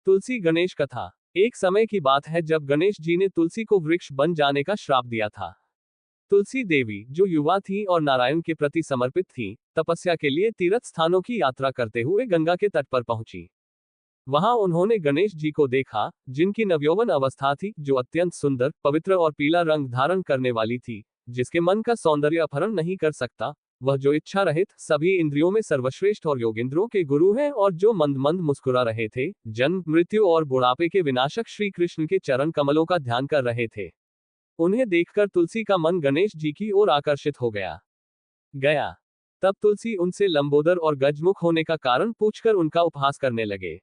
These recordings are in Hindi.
तुलसी गणेश कथा। एक समय की बात है जब गणेश जी ने तुलसी को वृक्ष बन जाने का श्राप दिया था। तुलसी देवी, जो युवा थी और नारायण के प्रति समर्पित थी, तपस्या के लिए तीर्थ स्थानों की यात्रा करते हुए गंगा के तट पर पहुंची। वहां उन्होंने गणेश जी को देखा, जिनकी नवयौवन अवस्था थी, जो अत्यंत सुंदर, पवित्र और पीला रंग धारण करने वाली थी, जिसके मन का सौंदर्य अपहरण नहीं कर सकता, वह जो इच्छा रहित, सभी इंद्रियों में सर्वश्रेष्ठ और योगेंद्रों के गुरु हैं, और जो मंद मंद मुस्कुरा रहे थे, जन्म, मृत्यु और बुढ़ापे के विनाशक श्री कृष्ण के चरण कमलों का ध्यान कर रहे थे। उन्हें देखकर तुलसी का मन गणेश जी की ओर आकर्षित हो गया। तब तुलसी उनसे लंबोदर और गजमुख होने का कारण पूछकर उनका उपहास करने लगे।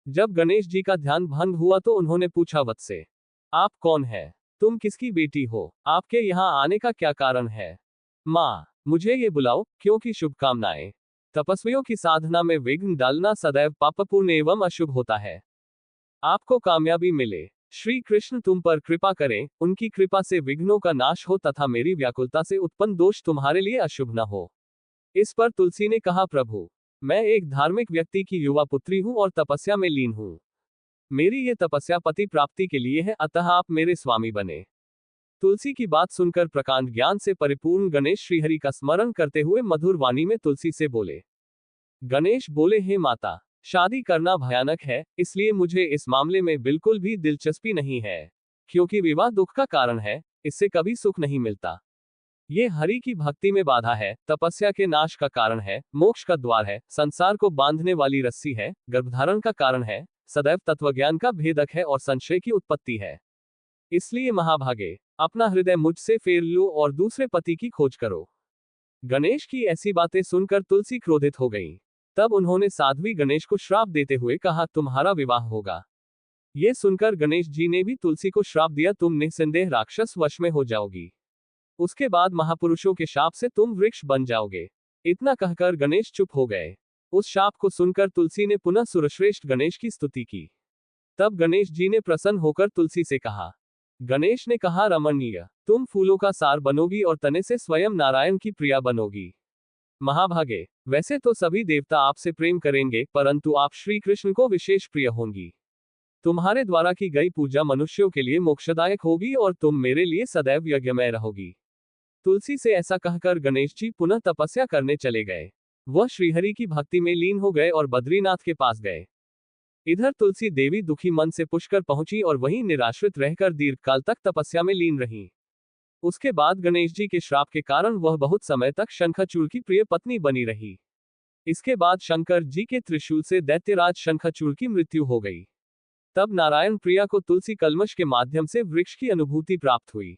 जब गणेश जी का ध्यान भंग हुआ तो उन्होंने पूछा, वत्से, आप कौन है? तुम किसकी बेटी हो? आपके यहाँ आने का क्या कारण है? माँ, मुझे ये बुलाओ, क्योंकि शुभकामनाएं। तपस्वियों की साधना में विघ्न डालना सदैव पापपूर्ण एवं अशुभ होता है। आपको कामयाबी मिले। श्री कृष्ण तुम पर कृपा करें, उनकी कृपा से विघ्नों का नाश हो तथा मेरी व्याकुलता से उत्पन्न दोष तुम्हारे लिए अशुभ न हो। इस पर तुलसी ने कहा, प्रभु, मैं एक धार्मिक व्यक्ति की युवा पुत्री हूं और तपस्या में लीन हूं। मेरी ये तपस्या पति प्राप्ति के लिए है, अतः आप मेरे स्वामी बने। तुलसी की बात सुनकर प्रकांड ज्ञान से परिपूर्ण गणेश श्रीहरि का स्मरण करते हुए मधुर वाणी में तुलसी से बोले। गणेश बोले, हे माता, शादी करना भयानक है, इसलिए मुझे इस मामले में बिल्कुल भी दिलचस्पी नहीं है, क्योंकि विवाह दुख का कारण है, इससे कभी सुख नहीं मिलता। ये हरि की भक्ति में बाधा है, तपस्या के नाश का कारण है, मोक्ष का द्वार है, संसार को बांधने वाली रस्सी है, गर्भधारण का कारण है, सदैव तत्वज्ञान का भेदक है और संशय की उत्पत्ति है। इसलिए महाभागे, अपना हृदय मुझसे फेर लो और दूसरे पति की खोज करो। गणेश की ऐसी बातें सुनकर तुलसी क्रोधित हो गई। तब उन्होंने साध्वी गणेश को श्राप देते हुए कहा, तुम्हारा विवाह होगा। ये सुनकर गणेश जी ने भी तुलसी को श्राप दिया, तुम निस्संदेह राक्षस वश में हो जाओगी। उसके बाद महापुरुषों के शाप से तुम वृक्ष बन जाओगे। इतना कहकर गणेश चुप हो गए। उस शाप को सुनकर तुलसी ने पुनः सुरश्रेष्ठ गणेश की स्तुति की। तब गणेश जी ने प्रसन्न होकर तुलसी से कहा, गणेश ने कहा, रमणीय, तुम फूलों का सार बनोगी और तने से स्वयं नारायण की प्रिया बनोगी। महाभागे, वैसे तो सभी देवता आपसे प्रेम करेंगे, परंतु आप श्री कृष्ण को विशेष प्रिय होंगी। तुम्हारे द्वारा की गई पूजा मनुष्यों के लिए मोक्षदायक होगी और तुम मेरे लिए सदैव यज्ञमय रहोगी। तुलसी से ऐसा कहकर गणेश जी पुनः तपस्या करने चले गए। वह श्रीहरि की भक्ति में लीन हो गए और बद्रीनाथ के पास गए। इधर तुलसी देवी दुखी मन से पुष्कर पहुंची और वहीं निराश्रित रहकर दीर्घकाल तक तपस्या में लीन रही। उसके बाद गणेश जी के श्राप के कारण वह बहुत समय तक शंखचूड़ की प्रिय पत्नी बनी रही। इसके बाद शंकर जी के त्रिशूल से दैत्यराज शंखचूड़ की मृत्यु हो गई। तब नारायण प्रिया को तुलसी कलमश के माध्यम से वृक्ष की अनुभूति प्राप्त हुई।